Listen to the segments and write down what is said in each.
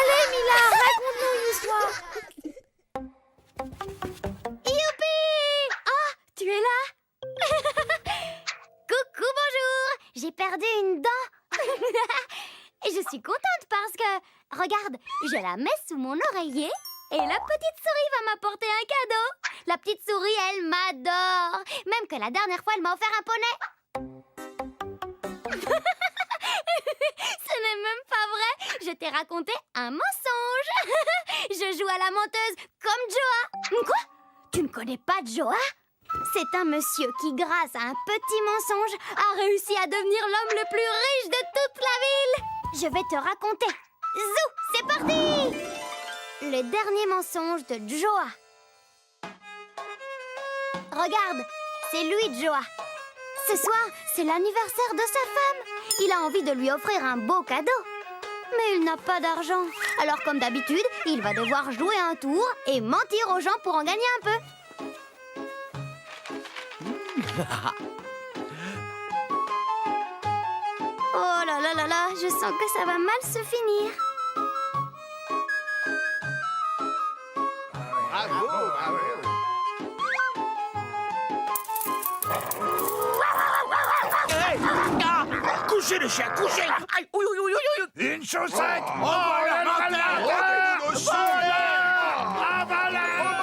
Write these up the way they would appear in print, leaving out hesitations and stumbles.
Allez, Mila, raconte-nous une histoire. Youpi! Ah, tu es là? Coucou, bonjour. J'ai perdu une dent. Et je suis contente parce que, regarde, je la mets sous mon oreiller et la petite souris va m'apporter un cadeau. La petite souris, elle m'adore. Même que la dernière fois, elle m'a offert un poney. Ce n'est même pas vrai. Je t'ai raconté un mensonge. Je joue à la menteuse comme Joa. Quoi? Tu ne connais pas Joa? C'est un monsieur qui, grâce à un petit mensonge, a réussi à devenir l'homme le plus riche de toute la ville. Je vais te raconter. Zou, c'est parti! Le dernier mensonge de Joa. Regarde, c'est lui, Joa. Ce soir, c'est l'anniversaire de sa femme. Il a envie de lui offrir un beau cadeau. Mais il n'a pas d'argent. Alors, comme d'habitude, il va devoir jouer un tour et mentir aux gens pour en gagner un peu. Oh là là là là, je sens que ça va mal se finir. Bravo, bravo. Hey, ah, couchez les chiens, couchez. Aïe, ouïe, ouïe, ouïe, ouïe. Une chaussette.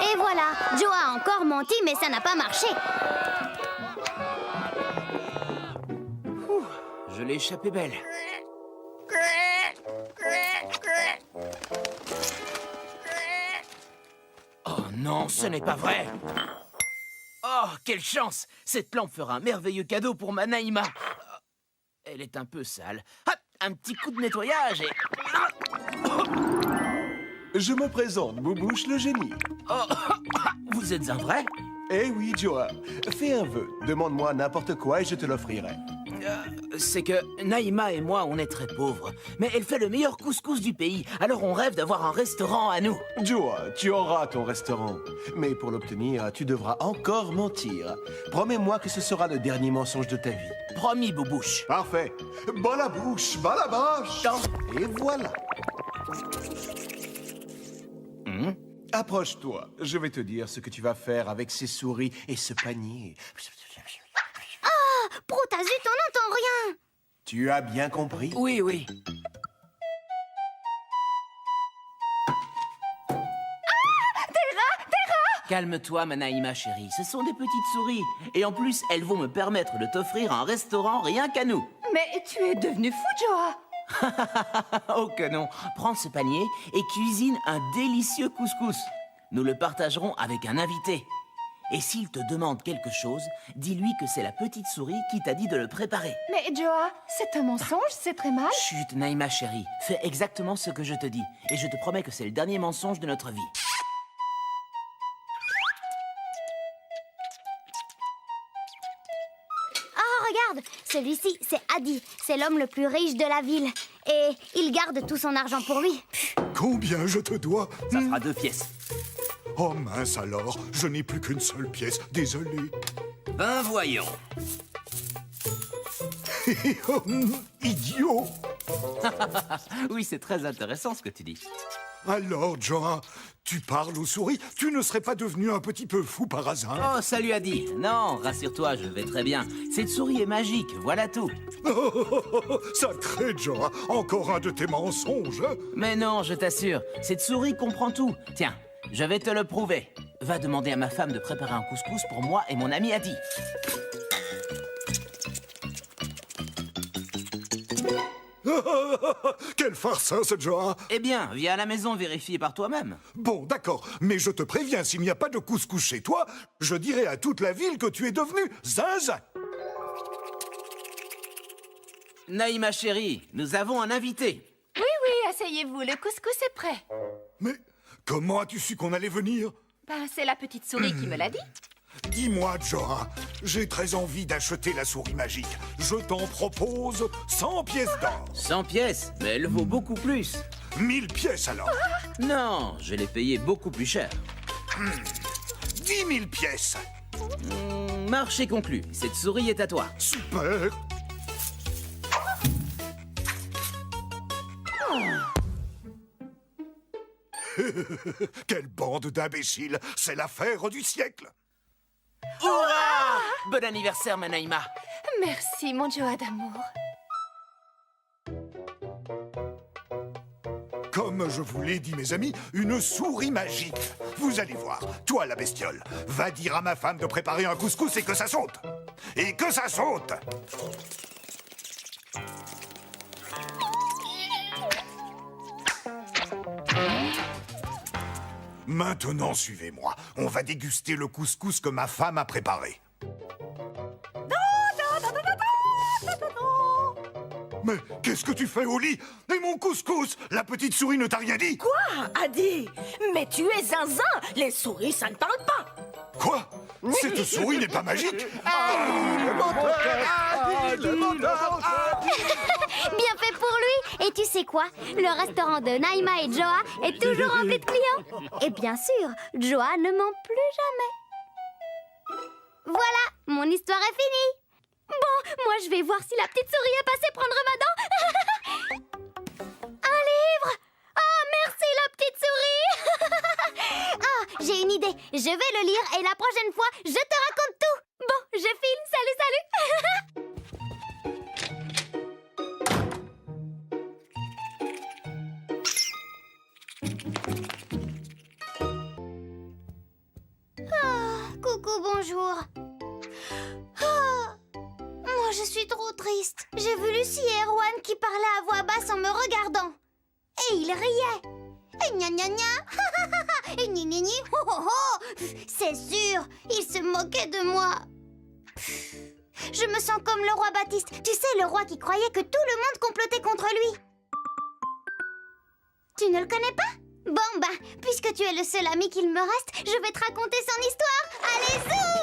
Et voilà, Joe a encore menti, mais ça n'a pas marché. Je l'ai échappé belle. Oh non, ce n'est pas vrai. Oh, quelle chance! Cette lampe fera un merveilleux cadeau pour ma Naïma. Elle est un peu sale. Hop, un petit coup de nettoyage et... Je me présente, Boubouche le génie. Oh, vous êtes un vrai? Eh oui, Joa, fais un vœu. Demande-moi n'importe quoi et je te l'offrirai. C'est que Naïma et moi, on est très pauvres. Mais elle fait le meilleur couscous du pays. Alors on rêve d'avoir un restaurant à nous. Joa, tu auras ton restaurant. Mais pour l'obtenir, tu devras encore mentir. Promets-moi que ce sera le dernier mensonge de ta vie. Promis, Boubouche. Parfait. Bas la bouche, bas la bâche. Et voilà. Approche-toi. Je vais te dire ce que tu vas faire avec ces souris et ce panier. Proutazut, on n'entend rien. Tu as bien compris? Oui, oui. Calme-toi, ma Naïma chérie. Ce sont des petites souris. Et en plus, elles vont me permettre de t'offrir un restaurant rien qu'à nous. Mais tu es devenu fou, Joa. Oh que non. Prends ce panier et cuisine un délicieux couscous. Nous le partagerons avec un invité. Et s'il te demande quelque chose, dis-lui que c'est la petite souris qui t'a dit de le préparer. Mais Joa, c'est un mensonge, c'est très mal. Chut, Naïma chérie. Fais exactement ce que je te dis. Et je te promets que c'est le dernier mensonge de notre vie. Oh, regarde, celui-ci, c'est Adi. C'est l'homme le plus riche de la ville. Et il garde tout son argent pour lui. Combien je te dois? Ça fera 2 pièces. Oh mince alors, je n'ai plus qu'une seule pièce, désolé. Ben voyons. Idiot! Oui, c'est très intéressant ce que tu dis. Alors, Joa, tu parles aux souris? Tu ne serais pas devenu un petit peu fou par hasard? Oh, salut Adi. Non, rassure-toi, je vais très bien. Cette souris est magique, voilà tout. Sacré Joa, encore un de tes mensonges. Mais non, je t'assure, cette souris comprend tout. Tiens, je vais te le prouver. Va demander à ma femme de préparer un couscous pour moi et mon ami Adi. Quelle farce, ce Joa! Eh bien, viens à la maison vérifier par toi-même. Bon, d'accord, mais je te préviens, s'il n'y a pas de couscous chez toi, je dirai à toute la ville que tu es devenu zinzin. Naïma chérie, nous avons un invité. Oui, oui, asseyez-vous, le couscous est prêt. Mais comment as-tu su qu'on allait venir? Ben, c'est la petite souris qui me l'a dit. Dis-moi, Joa, j'ai très envie d'acheter la souris magique. Je t'en propose 100 pièces d'or. 100 pièces, mais elle vaut beaucoup plus. 1000 pièces alors. Non, je l'ai payé beaucoup plus cher. 10 000 pièces. Marché conclu, cette souris est à toi. Super. Quelle bande d'imbéciles! C'est l'affaire du siècle! Hurrah! Bon anniversaire, Manaïma. Merci, mon Joa d'amour. Comme je vous l'ai dit, mes amis, une souris magique. Vous allez voir, toi la bestiole, va dire à ma femme de préparer un couscous et que ça saute. Et que ça saute! Maintenant, suivez-moi. On va déguster le couscous que ma femme a préparé. Mais qu'est-ce que tu fais au lit? Et mon couscous? La petite souris ne t'a rien dit? Quoi, Adi? Mais tu es zinzin. Les souris, ça ne parle pas. Quoi? Cette souris n'est pas magique? Bien fait pour lui. Et tu sais quoi? Le restaurant de Naïma et Joa est toujours rempli de clients. Et bien sûr, Joa ne ment plus jamais. Voilà, mon histoire est finie. Bon, moi je vais voir si la petite souris est passée prendre ma dent. Un livre? Oh, merci la petite souris. Ah, j'ai une idée. Je vais le lire et la prochaine fois, je te raconte tout. Bon, je file. Salut, salut. Coucou, bonjour. Moi, je suis trop triste. J'ai vu Lucie et Erwan qui parlaient à voix basse en me regardant. Et ils riaient. Et gna gna gna. Et gni gni gni. Ho ho ho. C'est sûr, ils se moquaient de moi. Je me sens comme le roi Baptiste. Tu sais, le roi qui croyait que tout le monde complotait contre lui. Tu ne le connais pas? Bon, bah, puisque tu es le seul ami qu'il me reste, je vais te raconter son histoire. Allez, zou!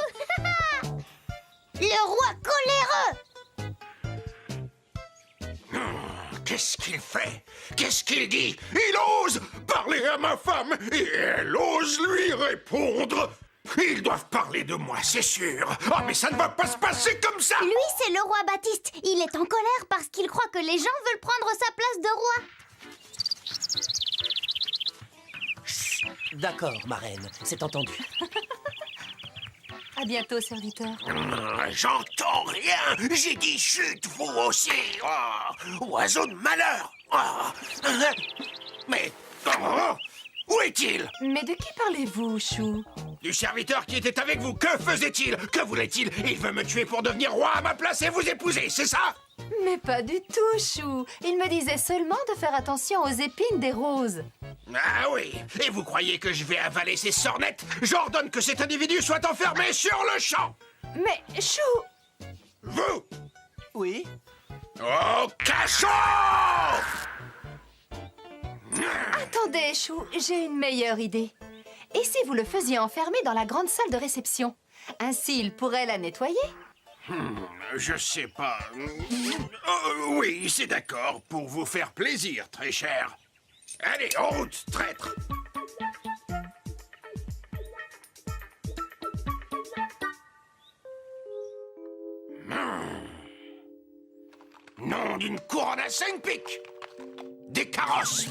Le roi coléreux! Qu'est-ce qu'il fait? Qu'est-ce qu'il dit? Il ose parler à ma femme et elle ose lui répondre. Ils doivent parler de moi, c'est sûr. Ah, mais ça ne va pas se passer comme ça! Lui, c'est le roi Baptiste. Il est en colère parce qu'il croit que les gens veulent prendre sa place de roi. D'accord, marraine, c'est entendu. À bientôt, serviteur. J'entends rien. J'ai dit chut, vous aussi. Oh, oiseau de malheur. Oh. Mais où est-il? Mais de qui parlez-vous, Chou? Du serviteur qui était avec vous. Que faisait-il? Que voulait-il? Il veut me tuer pour devenir roi à ma place et vous épouser, c'est ça? Mais pas du tout, Chou. Il me disait seulement de faire attention aux épines des roses. Ah oui. Et vous croyez que je vais avaler ces sornettes? J'ordonne que cet individu soit enfermé sur le champ. Mais, Chou! Vous, Oui? au cachot! Attendez, Chou, j'ai une meilleure idée. Et si vous le faisiez enfermer dans la grande salle de réception? Ainsi, il pourrait la nettoyer. Je sais pas. Oui, c'est d'accord, pour vous faire plaisir, très cher. Allez, en route, traître. Nom d'une couronne à 5 pics. Des carrosses.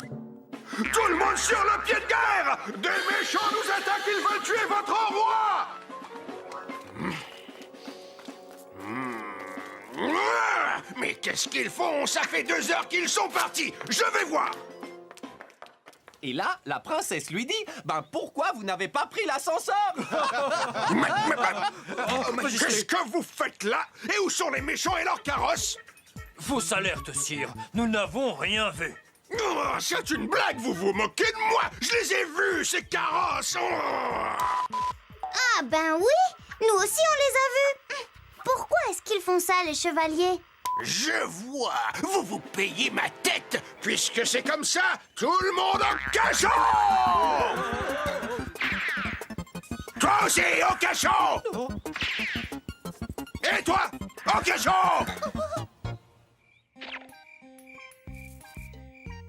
Tout le monde sur le pied de guerre! Des méchants nous attaquent, ils veulent tuer votre roi! Mais qu'est-ce qu'ils font? Ça fait 2 heures qu'ils sont partis. Je vais voir. Et là, la princesse lui dit, ben pourquoi vous n'avez pas pris l'ascenseur? Mais qu'est-ce que vous faites là? Et où sont les méchants et leurs carrosses? Fausse alerte, sire. Nous n'avons rien vu. Oh, c'est une blague, vous vous moquez de moi. Je les ai vus, ces carrosses. Oh. Ah ben oui, nous aussi on les a vus. Pourquoi est-ce qu'ils font ça, les chevaliers? Je vois, vous vous payez ma tête. Puisque c'est comme ça, tout le monde en cachot. Toi aussi, au cachot. Et toi, au cachot.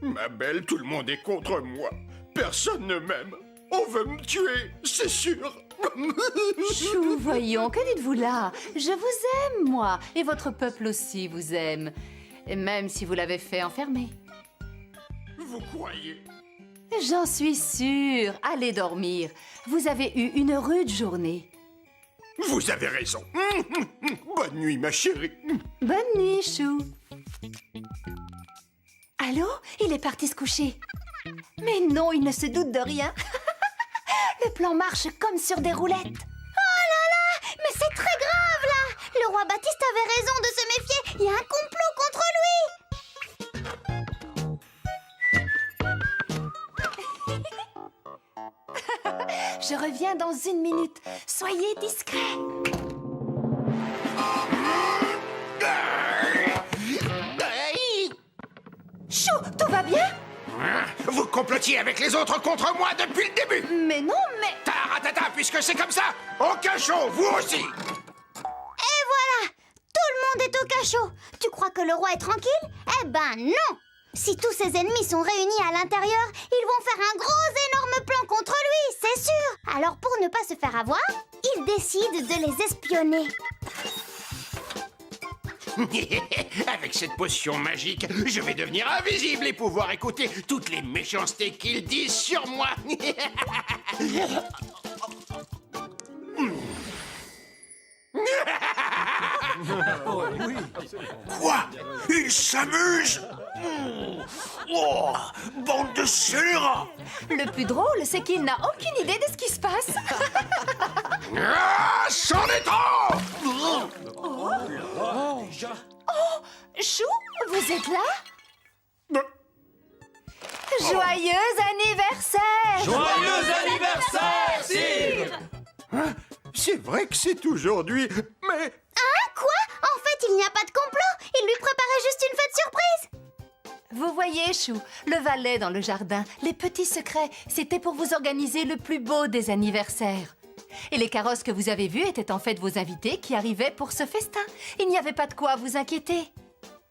Ma belle, tout le monde est contre moi. Personne ne m'aime. On veut me tuer, c'est sûr. Chou, voyons, que dites-vous là? Je vous aime, moi, et votre peuple aussi vous aime. Et même si vous l'avez fait enfermer. Vous croyez? J'en suis sûre. Allez dormir. Vous avez eu une rude journée. Vous avez raison. Bonne nuit, ma chérie. Bonne nuit, Chou. Allô? Il est parti se coucher. Mais non, il ne se doute de rien. Le plan marche comme sur des roulettes. Oh là là! Mais c'est très grave, là! Le roi Baptiste avait raison de se méfier. Il y a un complot contre lui. Je reviens dans 1 minute. Soyez discret. Chou, tout va bien? Vous complotiez avec les autres contre moi depuis le début. Mais non, mais... Taratata, puisque c'est comme ça, au cachot, vous aussi. Et voilà! Tout le monde est au cachot. Tu crois que le roi est tranquille? Eh ben non! Si tous ses ennemis sont réunis à l'intérieur, ils vont faire un gros énorme plan contre lui, c'est sûr. Alors pour ne pas se faire avoir, il décide de les espionner. Avec cette potion magique, je vais devenir invisible et pouvoir écouter toutes les méchancetés qu'ils disent sur moi. Quoi? Ils s'amusent? Oh, bande de scélérats! Le plus drôle, c'est qu'il n'a aucune idée de ce qui se passe. Ah, c'en est trop! Chou, vous êtes là? Joyeux anniversaire! Joyeux anniversaire, Sire! Hein? C'est vrai que c'est aujourd'hui, mais... Hein? Quoi? En fait, il n'y a pas de complot. Il lui préparait juste une fête surprise. Vous voyez, Chou, le valet dans le jardin, les petits secrets, c'était pour vous organiser le plus beau des anniversaires. Et les carrosses que vous avez vues étaient en fait vos invités qui arrivaient pour ce festin. Il n'y avait pas de quoi vous inquiéter.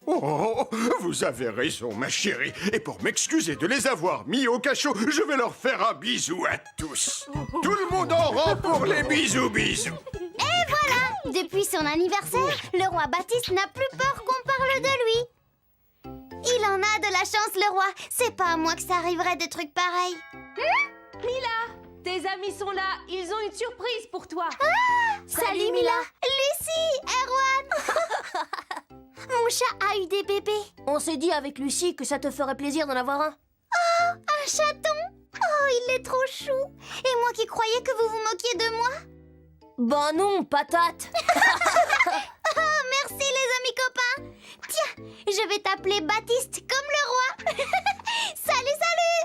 Oh, vous avez raison, ma chérie. Et pour m'excuser de les avoir mis au cachot, je vais leur faire un bisou à tous. Tout le monde en rang pour les bisous. Et voilà! Depuis son anniversaire, le roi Baptiste n'a plus peur qu'on parle de lui. Il en a de la chance, le roi. C'est pas à moi que ça arriverait des trucs pareils. Mila, tes amis sont là. Ils ont une surprise pour toi. Salut Mila. Lucie, Erwan. Mon chat a eu des bébés. On s'est dit avec Lucie que ça te ferait plaisir d'en avoir un. Un chaton. Oh, il est trop chou. Et moi qui croyais que vous vous moquiez de moi. Ben non, patate. Oh, merci les amis copains. Tiens, je vais t'appeler Baptiste comme le roi. Salut, salut.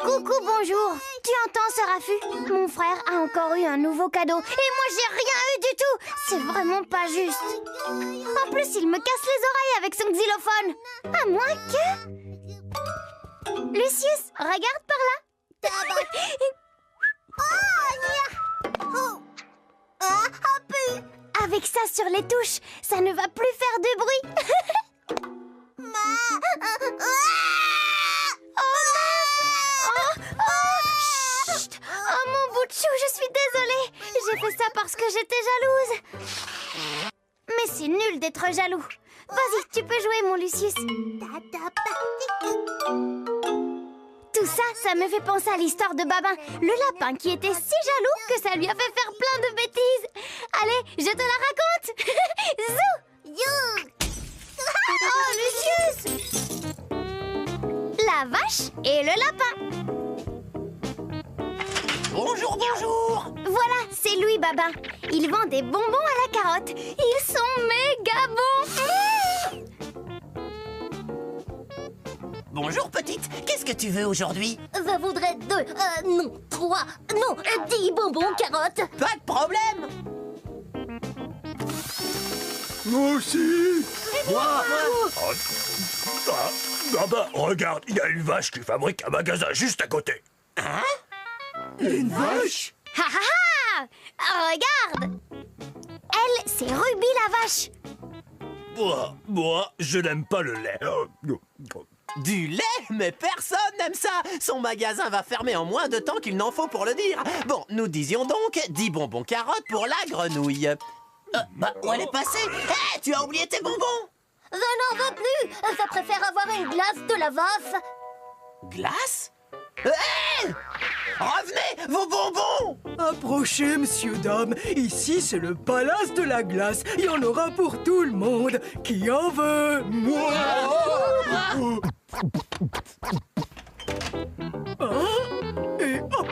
Coucou, bonjour. Tu entends ce raffut? Mon frère a encore eu un nouveau cadeau. Et moi, j'ai rien eu du tout. C'est vraiment pas juste. En plus, il me casse les oreilles avec son xylophone. À moins que... Lucius, regarde par là. Avec ça sur les touches, ça ne va plus faire de bruit. Chut. Oh mon bout de chou, je suis désolée. J'ai fait ça parce que j'étais jalouse. Mais c'est nul d'être jaloux. Vas-y, tu peux jouer mon Lucius. Tout ça, ça me fait penser à l'histoire de Babin, le lapin qui était si jaloux que ça lui a fait faire plein de bêtises. Allez, je te la raconte. Zou. Oh, Lucius. La vache et le lapin. Bonjour, bonjour! Voilà, c'est lui, Babin. Il vend des bonbons à la carotte. Ils sont méga bons. Bonjour, petite. Qu'est-ce que tu veux aujourd'hui? Je voudrais 2, non, 3, non, 10 bonbons carottes. Pas de problème! Moi aussi. Ah bah, regarde, il y a une vache qui fabrique un magasin juste à côté. Une vache? Ha ha ha. Regarde. Elle, c'est Ruby la vache. Moi, je n'aime pas le lait. Du lait? Mais personne n'aime ça! Son magasin va fermer en moins de temps qu'il n'en faut pour le dire. Bon, nous disions donc 10 bonbons carottes pour la grenouille. Où elle est passée? Hé, tu as oublié tes bonbons! Je n'en veux plus. Je préfère avoir une glace de la vache. Glace? Hé! Revenez, vos bonbons! Approchez, monsieur, dame. Ici, c'est le palace de la glace. Il y en aura pour tout le monde. Qui en veut? Moi! Et hop!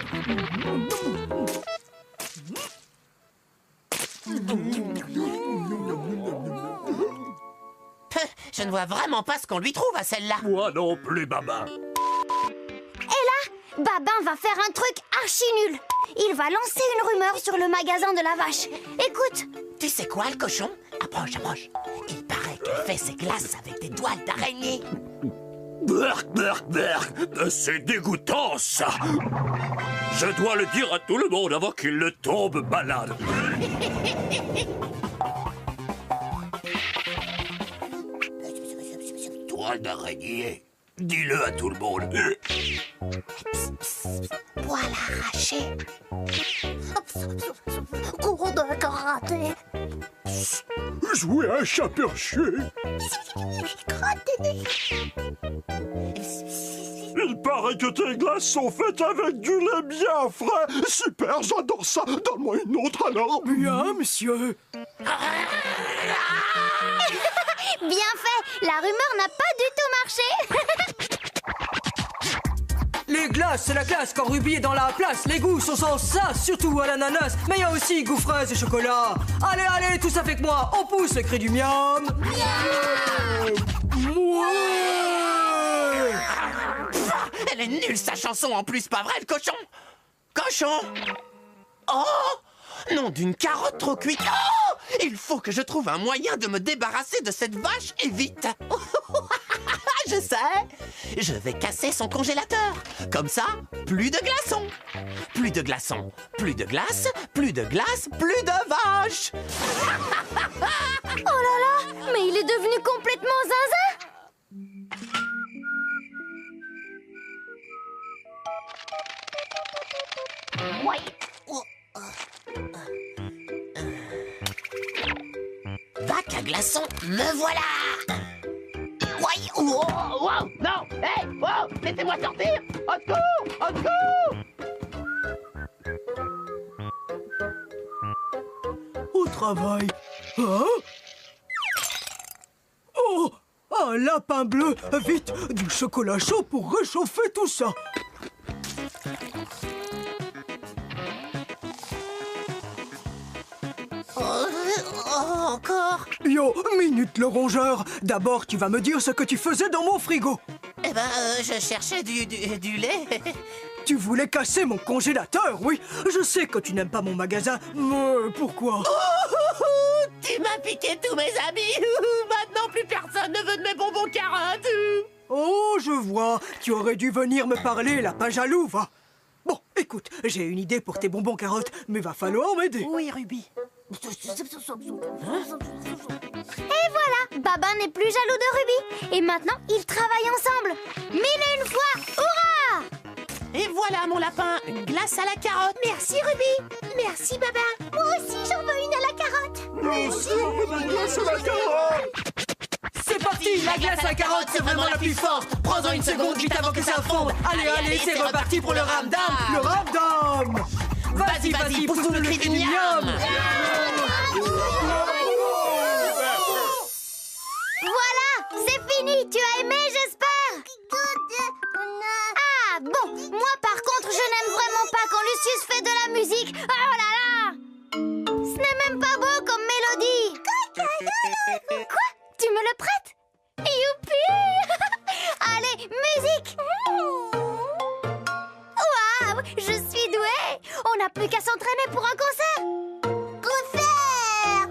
Je ne vois vraiment pas ce qu'on lui trouve à celle-là. Moi non plus, Babin. Babin va faire un truc archi nul. Il va lancer une rumeur sur le magasin de la vache. Écoute. Tu sais quoi, le cochon? Approche, approche. Il paraît qu'elle fait ses glaces avec des toiles d'araignée. Berk, berk, berk. C'est dégoûtant, ça. Je dois le dire à tout le monde avant qu'il ne tombe malade. Toile d'araignée. Dis-le à tout le monde. Poil arraché. Cours de karaté. Jouer à un chat perché. Il paraît que tes glaces sont faites avec du lait bien frais. Super, j'adore ça. Donne-moi une autre alors. Bien, monsieur. Bien fait. La rumeur n'a pas du tout marché. Les glaces, c'est la classe quand Ruby est dans la place. Les goûts sont sans ça, surtout à l'ananas. Mais il y a aussi goût fraise et chocolat. Allez, allez, tous avec moi. On pousse le cri du miam. Mouais. Elle est nulle, sa chanson, en plus, pas vrai, le cochon? Cochon? Oh! Nom d'une carotte trop cuite. Oh! Il faut que je trouve un moyen de me débarrasser de cette vache et vite. Je sais. Je vais casser son congélateur. Comme ça, plus de glaçons. Plus de glaçons. Plus de glace. Plus de glace. Plus de vache. Oh là là, mais il est devenu complètement zinzin. Bac à glaçons, me voilà. Ouais, oh, oh, non, hey, oh, laissez-moi sortir. Au secours, au secours. Au travail. Hein? Oh! Un lapin bleu! Vite! Du chocolat chaud pour réchauffer tout ça! Encore? Yo, minute le rongeur! D'abord, tu vas me dire ce que tu faisais dans mon frigo! Eh ben, je cherchais du lait. Tu voulais casser mon congélateur, oui! Je sais que tu n'aimes pas mon magasin, mais pourquoi? Tu m'as piqué tous mes amis. Maintenant, plus personne ne veut de mes bonbons carottes. Oh, je vois! Tu aurais dû venir me parler, lapin jaloux, va! Bon, écoute, j'ai une idée pour tes bonbons carottes, mais va falloir m'aider. Oui, Ruby. Et voilà, Babin n'est plus jaloux de Ruby. Et maintenant, ils travaillent ensemble. 1000 et une fois, hurrah! Et voilà, mon lapin, une glace à la carotte. Merci Ruby. Merci Babin. Moi aussi, j'en veux une à la carotte. Moi aussi, on veut une glace à la carotte. C'est parti, la glace à carotte, c'est vraiment la plus forte. Prends-en une seconde, vite avant que ça fonde. Allez, allez, c'est reparti pour le ramdam. Le ramdam. Vas-y, vas-y, pousse-nous le cri du miam. Voilà, c'est fini. Tu as aimé, j'espère. Ah bon, moi par contre, je n'aime vraiment pas quand Lucius fait de la musique. Oh là là! Ce n'est même pas beau comme mélodie. Quoi? Tu me le prêtes? Youpi! Allez, musique! Waouh, je suis douée! On n'a plus qu'à s'entraîner pour un concert! Concert!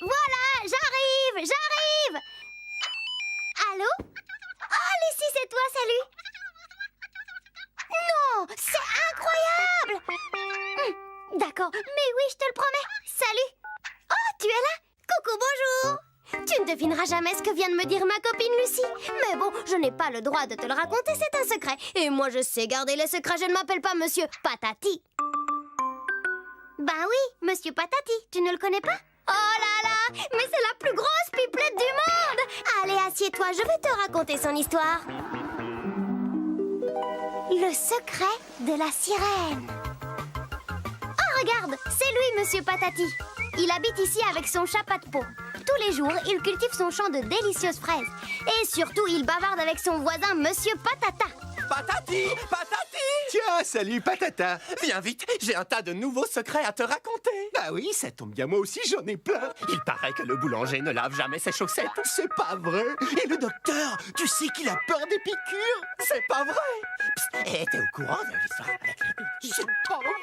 Voilà, j'arrive! Allô? Oh, Lucie, c'est toi, salut! Non, c'est incroyable! D'accord, mais oui, je te le promets. Salut! Oh, tu es là? Coucou, bonjour! Tu ne devineras jamais ce que vient de me dire ma copine Lucie. Mais bon, je n'ai pas le droit de te le raconter, c'est un secret. Et moi, je sais garder les secrets, je ne m'appelle pas Monsieur Patati. Ben oui, Monsieur Patati, tu ne le connais pas? Oh là là, mais c'est la plus grosse pipelette du monde! Allez, assieds-toi, je vais te raconter son histoire. Le secret de la sirène. Oh, regarde, c'est lui, Monsieur Patati. Il habite ici avec son chat Pat-Pot. Tous les jours, il cultive son champ de délicieuses fraises. Et surtout, il bavarde avec son voisin, Monsieur Patata. Patati! Patati! Tiens, salut Patata. Viens vite, j'ai un tas de nouveaux secrets à te raconter. Bah oui, ça tombe bien, moi aussi j'en ai plein. Il paraît que le boulanger ne lave jamais ses chaussettes. C'est pas vrai. Et le docteur, tu sais qu'il a peur des piqûres. C'est pas vrai. Psst, et t'es au courant de l'histoire avec les piqûres? C'est pas vrai.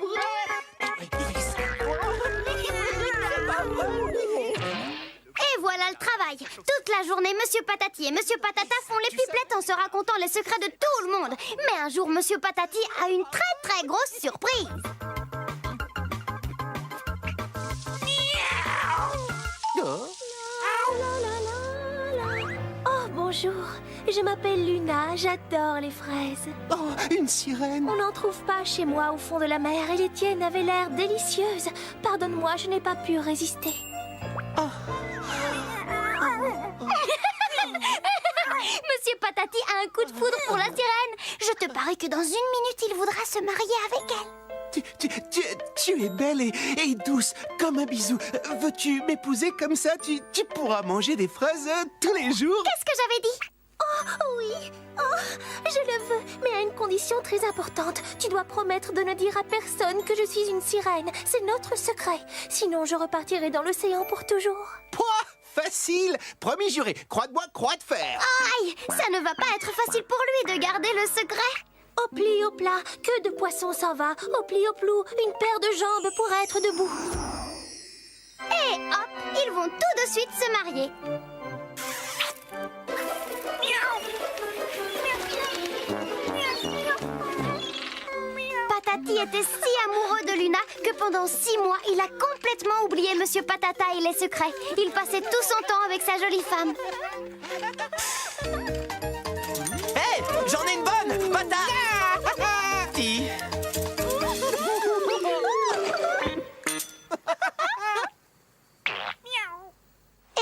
Et voilà le travail. Toute la journée, Monsieur Patati et Monsieur Patata font les pipelettes en se racontant les secrets de tout le monde. Mais un jour, Monsieur Patati a une très grosse surprise. Oh, bonjour. Je m'appelle Luna, j'adore les fraises. Oh, une sirène. On n'en trouve pas chez moi au fond de la mer et les tiennes avaient l'air délicieuses. Pardonne-moi, je n'ai pas pu résister. Monsieur Patati a un coup de foudre pour la sirène. Je te parie que dans une minute, il voudra se marier avec elle. Tu es belle et douce, comme un bisou. Veux-tu m'épouser comme ça? Tu pourras manger des fraises tous les jours. Qu'est-ce que j'avais dit? Oh, oui. Oh, je le veux, mais à une condition très importante. Tu dois promettre de ne dire à personne que je suis une sirène. C'est notre secret. Sinon, je repartirai dans l'océan pour toujours. Pouah, facile. Promis juré, croix de bois, croix de fer. Aïe, ça ne va pas être facile pour lui de garder le secret. Au pli, au plat, que de poissons s'en va. Au pli, au plou, une paire de jambes pour être debout. Et hop, ils vont tout de suite se marier. Patati était si amoureux de Luna que pendant 6 mois, il a complètement oublié Monsieur Patata et les secrets. Il passait tout son temps avec sa jolie femme. Hé, j'en ai une bonne! Patati!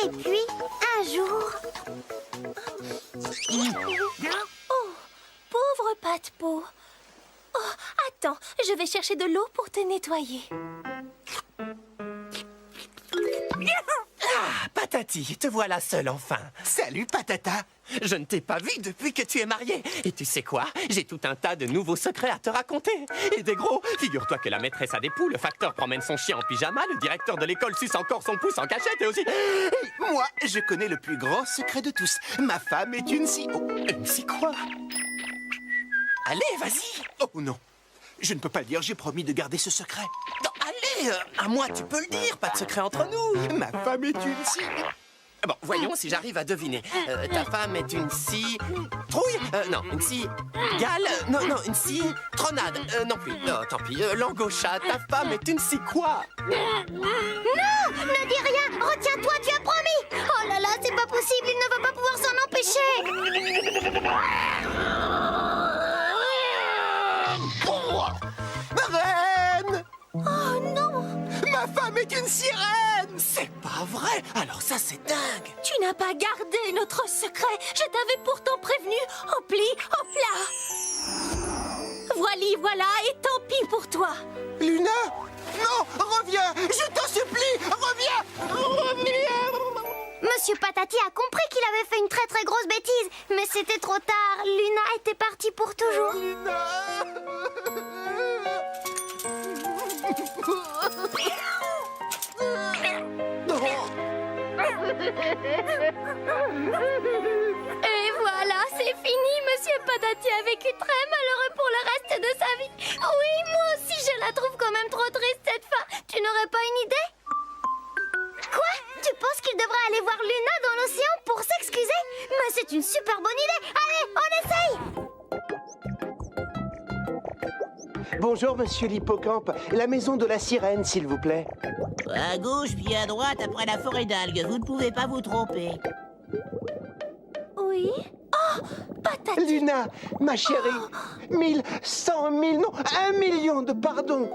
Et puis, un jour... Oh, pauvre Pat-Pot. Oh, attends, je vais chercher de l'eau pour te nettoyer. Ah, Patati, te voilà seule enfin. Salut Patata. Je ne t'ai pas vue depuis que tu es mariée. Et tu sais quoi? J'ai tout un tas de nouveaux secrets à te raconter. Et des gros. Figure-toi que la maîtresse a des poules, le facteur promène son chien en pyjama, le directeur de l'école suce encore son pouce en cachette et aussi... Moi, je connais le plus grand secret de tous. Ma femme est une scie. Oh, Une scie quoi? Allez, vas-y. oh non. Je ne peux pas le dire, j'ai promis de garder ce secret. Non, allez, à moi tu peux le dire, pas de secret entre nous. Ma femme est une scie. Bon, voyons si j'arrive à deviner. Ta femme est une scie... Trouille? Non, une scie... Gale? Non, une scie... Tronade? Non plus. Tant pis. Langauchat, ta femme est une scie quoi? Non! Ne dis rien! Retiens-toi, tu as promis! Oh là là, c'est pas possible, il ne va pas pouvoir s'en empêcher! Reine! Oh non! Ma femme est une sirène! C'est pas vrai. Alors ça, c'est dingue. Tu n'as pas gardé notre secret. Je t'avais pourtant prévenu. Au pli, au plat. Voilà, et tant pis pour toi. Luna! Non! Reviens! Je t'en supplie! Reviens! Monsieur Patati a compris qu'il avait fait une très grosse bêtise, mais c'était trop tard. Luna était partie pour toujours. Et voilà, c'est fini. Monsieur Patati a vécu très malheureux pour le reste de sa vie. Oui, moi aussi, je la trouve quand même trop triste, cette fin. Tu n'aurais pas une idée? Quoi? Tu penses qu'il devrait aller voir Luna dans l'océan pour s'excuser? Mais c'est une super bonne idée. Allez, on essaye. Bonjour, monsieur l'hippocampe. La maison de la sirène, s'il vous plaît. À gauche, puis à droite, après la forêt d'algues. Vous ne pouvez pas vous tromper. Oui. Oh, patati. Luna, ma chérie, 1000, 100 000, non, 1 million de pardons.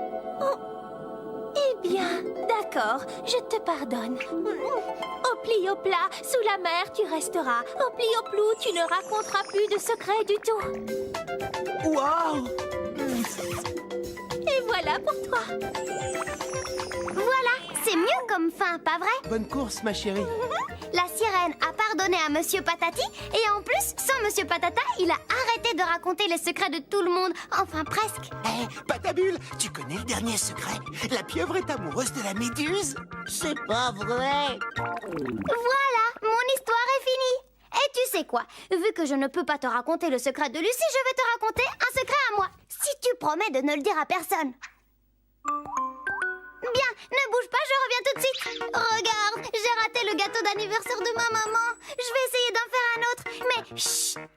Eh bien, d'accord, je te pardonne. Au pli au plat, sous la mer, tu resteras. Au pli au plou, tu ne raconteras plus de secrets du tout. Waouh! Et voilà pour toi. Voilà, c'est mieux comme fin, pas vrai? Bonne course, ma chérie. La sirène a pardonné à Monsieur Patati et en plus, sans Monsieur Patata, il a arrêté de raconter les secrets de tout le monde. Enfin, presque. Hé, Patabule, tu connais le dernier secret? La pieuvre est amoureuse de la méduse? C'est pas vrai! Voilà, mon histoire est finie. Et tu sais quoi? Vu que je ne peux pas te raconter le secret de Lucie, je vais te raconter un secret à moi. Si tu promets de ne le dire à personne. Bien, ne bouge pas, je reviens tout de suite. Regarde, j'ai raté le gâteau d'anniversaire de ma maman. Je vais essayer d'en faire un autre. Mais chut,